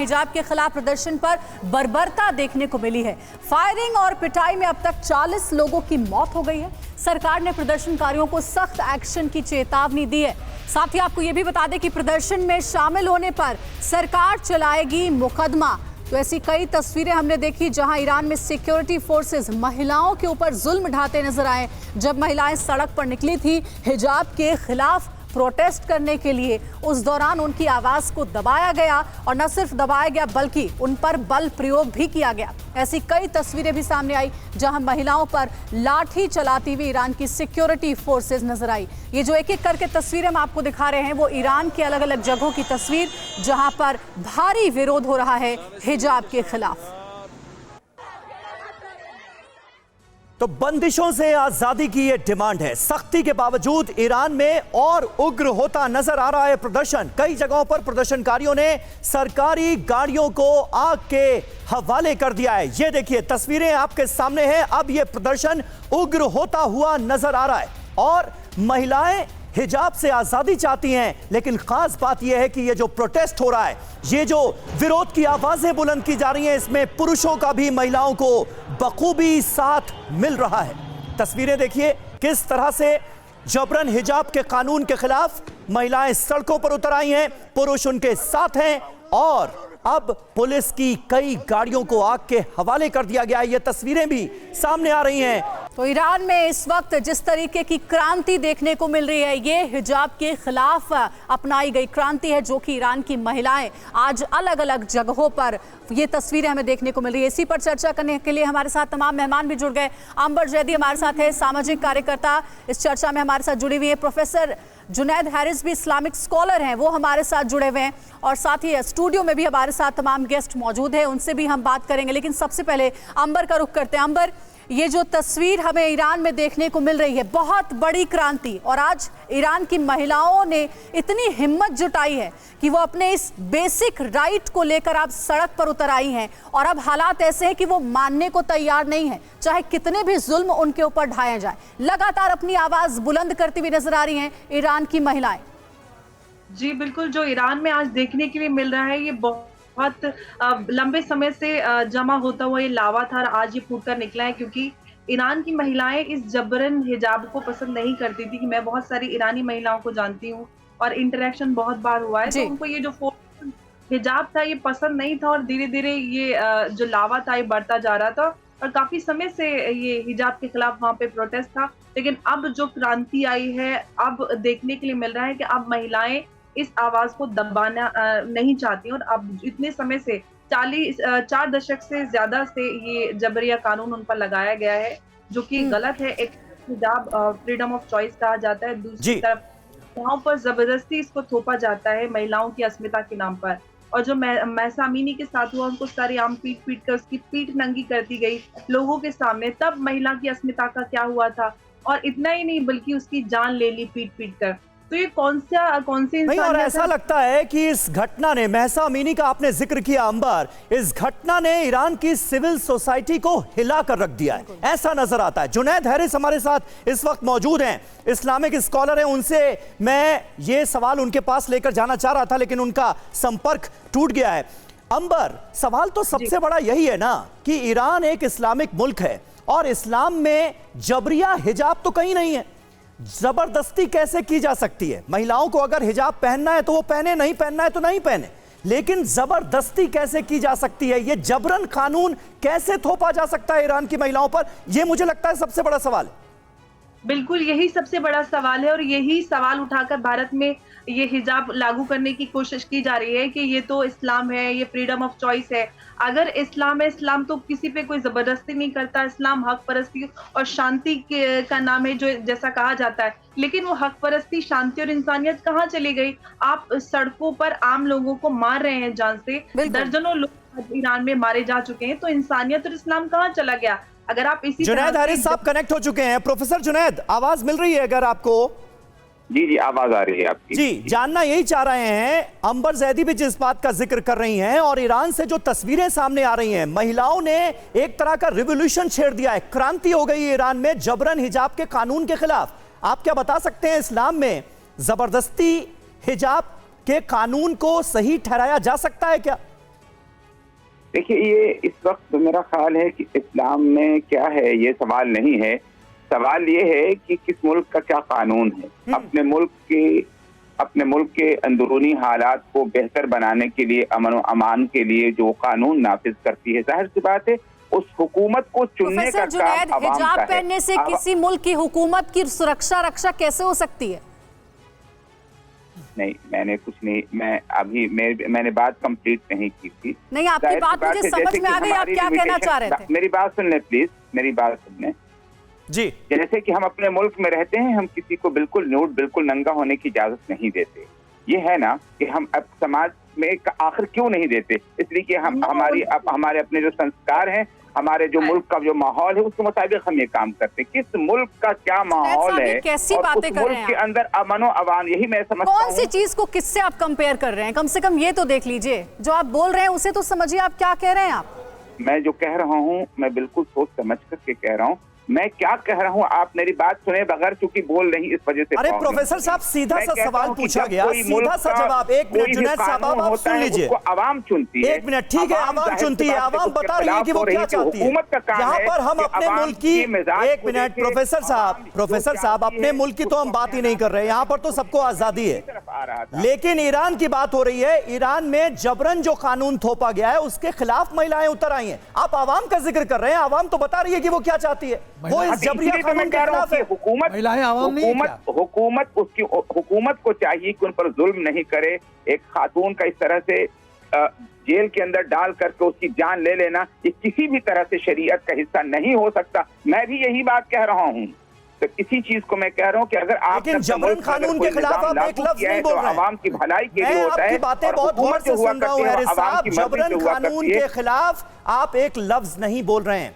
हिजाब के खिलाफ प्रदर्शन पर बर्बरता देखने को मिली है। फायरिंग और पिटाई में अब तक 40 लोगों की मौत हो गई है। सरकार ने प्रदर्शनकारियों को सख्त एक्शन की चेतावनी दी है। साथ ही आपको यह भी बता दें कि प्रदर्शन में शामिल होने पर सरकार चलाएगी मुकदमा। तो ऐसी कई तस्वीरें हमने देखी जहां ईरान में सिक्योरिटी फोर्सेस महिलाओं के ऊपर जुल्म ढाते नजर आए। जब महिलाएं सड़क पर निकली थी हिजाब के खिलाफ प्रोटेस्ट करने के लिए, उस दौरान उनकी आवाज को दबाया गया और न सिर्फ दबाया गया बल्कि उन पर बल प्रयोग भी किया गया। ऐसी कई तस्वीरें भी सामने आई जहां महिलाओं पर लाठी चलाती हुई ईरान की सिक्योरिटी फोर्सेस नजर आई। ये जो एक एक करके तस्वीरें हम आपको दिखा रहे हैं वो ईरान के अलग अलग जगहों की तस्वीर जहां पर भारी विरोध हो रहा है हिजाब के खिलाफ। तो बंदिशों से आजादी की ये डिमांड है। सख्ती के बावजूद ईरान में और उग्र होता नजर आ रहा है प्रदर्शन। कई जगहों पर प्रदर्शनकारियों ने सरकारी गाड़ियों को आग के हवाले कर दिया है। ये देखिए तस्वीरें आपके सामने हैं। अब ये प्रदर्शन उग्र होता हुआ नजर आ रहा है और महिलाएं हिजाब से आजादी चाहती हैं, लेकिन खास बात यह है कि ये जो प्रोटेस्ट हो रहा है, ये जो विरोध की आवाजें बुलंद की जा रही हैं, इसमें पुरुषों का भी महिलाओं को बखूबी साथ मिल रहा है। तस्वीरें देखिए किस तरह से जबरन हिजाब के कानून के खिलाफ महिलाएं सड़कों पर उतर आई हैं, पुरुष उनके साथ हैं और अब पुलिस की कई गाड़ियों को आग के हवाले कर दिया गया है। ये तस्वीरें भी सामने आ रही हैं। तो ईरान में इस वक्त जिस तरीके की क्रांति देखने को मिल रही है, ये हिजाब के खिलाफ अपनाई गई क्रांति है जो कि ईरान की महिलाएं आज अलग अलग जगहों पर ये तस्वीरें हमें देखने को मिल रही है। इसी पर चर्चा करने के लिए हमारे साथ तमाम मेहमान भी जुड़ गए। अंबर जैदी हमारे साथ है, सामाजिक कार्यकर्ता, इस चर्चा में हमारे साथ जुड़ी हुई है। प्रोफेसर जुनैद हैरिस भी इस्लामिक स्कॉलर हैं, वो हमारे साथ जुड़े हुए हैं और साथ ही स्टूडियो में भी हमारे साथ तमाम गेस्ट मौजूद हैं, उनसे भी हम बात करेंगे। लेकिन सबसे पहले अंबर का रुख करते हैं। अंबर, ये जो तस्वीर हमें ईरान में देखने को मिल रही है, बहुत बड़ी क्रांति, और आज ईरान की महिलाओं ने इतनी हिम्मत जुटाई है कि वो अपने इस बेसिक राइट को लेकर आप सड़क पर उतर आई हैं और अब हालात ऐसे हैं कि वो मानने को तैयार नहीं है, चाहे कितने भी जुल्म उनके ऊपर ढाया जाए। लगातार अपनी आवाज बुलंद करती हुई नजर आ रही हैं ईरान की महिलाएं। जी बिल्कुल, जो ईरान में आज देखने के लिए मिल रहा है ये बहुत लंबे समय से जमा होता हुआ ये लावा था और आज ये फूटकर निकला है, क्योंकि ईरान की महिलाएं इस जबरन हिजाब को पसंद नहीं करती थी। कि मैं बहुत सारी ईरानी महिलाओं को जानती हूँ और इंटरेक्शन बहुत बार हुआ है, तो उनको ये जो हिजाब था ये पसंद नहीं था और धीरे धीरे ये जो लावा था ये बढ़ता जा रहा था और काफी समय से ये हिजाब के खिलाफ वहाँ पे प्रोटेस्ट था। लेकिन अब जो क्रांति आई है, अब देखने के लिए मिल रहा है कि अब महिलाएं इस आवाज को दबाना नहीं चाहती और अब इतने समय से 4 दशक से ज्यादा से ये जबरिया कानून उन पर लगाया गया है, जो कि गलत है। एक हिजाब फ्रीडम ऑफ चॉइस कहा जाता है, दूसरी तरफ वहाँ पर जबरदस्ती इसको थोपा जाता है महिलाओं की अस्मिता के नाम पर। और जो महसा अमीनी के साथ हुआ, उनको सरेआम पीट कर उसकी पीठ नंगी कर दी गई लोगों के सामने, तब महिला की अस्मिता का क्या हुआ था। और इतना ही नहीं बल्कि उसकी जान ले ली पीट कर। तो ये कौन सी नहीं, और ऐसा लगता है कि इस घटना ने, महसा अमीनी का आपने जिक्र किया अंबर, इस घटना ने ईरान की सिविल सोसाइटी को हिला कर रख दिया है, ऐसा नजर आता है। जुनैद हैरिस हमारे साथ इस वक्त मौजूद हैं, इस्लामिक स्कॉलर हैं। उनसे मैं ये सवाल उनके पास लेकर जाना चाह रहा था लेकिन उनका संपर्क टूट गया है। अंबर, सवाल तो सबसे बड़ा यही है ना कि ईरान एक इस्लामिक मुल्क है और इस्लाम में जबरिया हिजाब तो कहीं नहीं है, जबरदस्ती कैसे की जा सकती है? महिलाओं को अगर हिजाब पहनना है तो वो पहने, नहीं पहनना है तो नहीं पहने, लेकिन जबरदस्ती कैसे की जा सकती है? ये जबरन कानून कैसे थोपा जा सकता है ईरान की महिलाओं पर? ये मुझे लगता है सबसे बड़ा सवाल है। बिल्कुल, यही सबसे बड़ा सवाल है और यही सवाल उठाकर भारत में ये हिजाब लागू करने की कोशिश की जा रही है कि ये तो इस्लाम है, ये फ्रीडम ऑफ चॉइस है। अगर इस्लाम है, इस्लाम तो किसी पे कोई जबरदस्ती नहीं करता। इस्लाम हक परस्ती और शांति का नाम है, जो जैसा कहा जाता है। लेकिन वो हक परस्ती, शांति और इंसानियत कहाँ चली गई? आप सड़कों पर आम लोगों को मार रहे हैं जान से, दर्जनों लोग ईरान में मारे जा चुके हैं, तो इंसानियत और इस्लाम कहाँ चला गया? अगर आप इसी जुनैद हैरिस साहब कनेक्ट हो चुके हैं। प्रोफेसर जुनैद, आवाज मिल रही है अगर आपको? जी आवाज आ रही है आपकी। जी, जानना यही चाह रहे हैं, अंबर जैदी भी जिस बात का जिक्र कर रही हैं और ईरान से जो तस्वीरें सामने आ रही हैं, महिलाओं ने एक तरह का रिवॉल्यूशन छेड़ दिया है, क्रांति हो गई ईरान में जबरन हिजाब के कानून के खिलाफ। आप क्या बता सकते हैं, इस्लाम में जबरदस्ती हिजाब के कानून को सही ठहराया जा सकता है क्या? देखिए, ये इस वक्त मेरा ख्याल है कि इस्लाम में क्या है ये सवाल नहीं है। सवाल ये है कि किस मुल्क का क्या कानून है। अपने मुल्क के अंदरूनी हालात को बेहतर बनाने के लिए, अमन व अमान के लिए जो कानून नाफिज करती है, जाहिर सी बात है उस हुकूमत को चुनने का काम अवाम हिजाब का है। पहनने से किसी मुल्क की हुकूमत की रक्षा कैसे हो सकती है? नहीं, मैंने कुछ नहीं, मैंने बात कंप्लीट नहीं की थी। नहीं, आपकी बात मुझे समझ में आ गई। आप क्या कहना चाह रहे थे? मेरी बात सुन ले प्लीज, मेरी बात सुन ले जी। जैसे कि हम अपने मुल्क में रहते हैं, हम किसी को बिल्कुल न्यूड, बिल्कुल नंगा होने की इजाजत नहीं देते। ये है ना कि हम अब समाज में आखिर क्यों नहीं देते? इसलिए कि हमारे अपने जो संस्कार हैं, हमारे जो मुल्क का जो माहौल है, उसके मुताबिक हम ये काम करते हैं। किस मुल्क का क्या माहौल है, कैसी और बातें उस कर रहे मुल्क हैं के अंदर अमन व अवान, यही मैं समझता हूं। कौन सी चीज को किससे आप कंपेयर कर रहे हैं? कम से कम ये तो देख लीजिए, जो आप बोल रहे हैं उसे तो समझिए। आप क्या कह रहे हैं? मैं जो कह रहा हूँ, मैं बिल्कुल सोच समझ करके कह रहा हूँ। मैं क्या कह रहा हूँ, आप मेरी बात सुने बगैर चूंकि बोल नहीं, इस वजह से। अरे प्रोफेसर साहब, सीधा सा सवाल पूछा गया, सीधा सा जवाब। एक मिनट जुनैद साहब, आप सुन लीजिए। आवाम चुनती है। एक मिनट, ठीक है, आवाम चुनती है। आवाम बता रही है कि वो क्या चाहती है। यहाँ पर हम अपने मुल्क की, एक मिनट प्रोफेसर साहब, अपने मुल्क की तो हम बात ही नहीं कर रहे। यहाँ पर तो सबको आजादी है, लेकिन ईरान की बात हो रही है। ईरान में जबरन जो कानून थोपा गया है, उसके खिलाफ महिलाएं उतर आई हैं। आप आवाम का जिक्र कर रहे हैं। आवाम तो बता रही है कि वो क्या चाहती है। वो इस जबरिया कानून के खिलाफ है। हुकूमत को चाहिए कि उन पर जुल्म नहीं करे। एक खातून का इस तरह से जेल के अंदर डाल करके उसकी जान ले लेना, ये किसी भी तरह से शरीयत का हिस्सा नहीं हो सकता। मैं भी यही बात कह रहा हूँ। तो इसी चीज को मैं कह रहा हूँ कि अगर आप जबरन कानून के खिलाफ आप एक लफ्ज नहीं बोल रहे हैं। आवाम की भलाई के लिए होता है। आपकी बातें बहुत गौर से सुन रहा हूँ हैरिस साहब। जबरन कानून के खिलाफ आप एक लफ्ज नहीं बोल रहे हैं।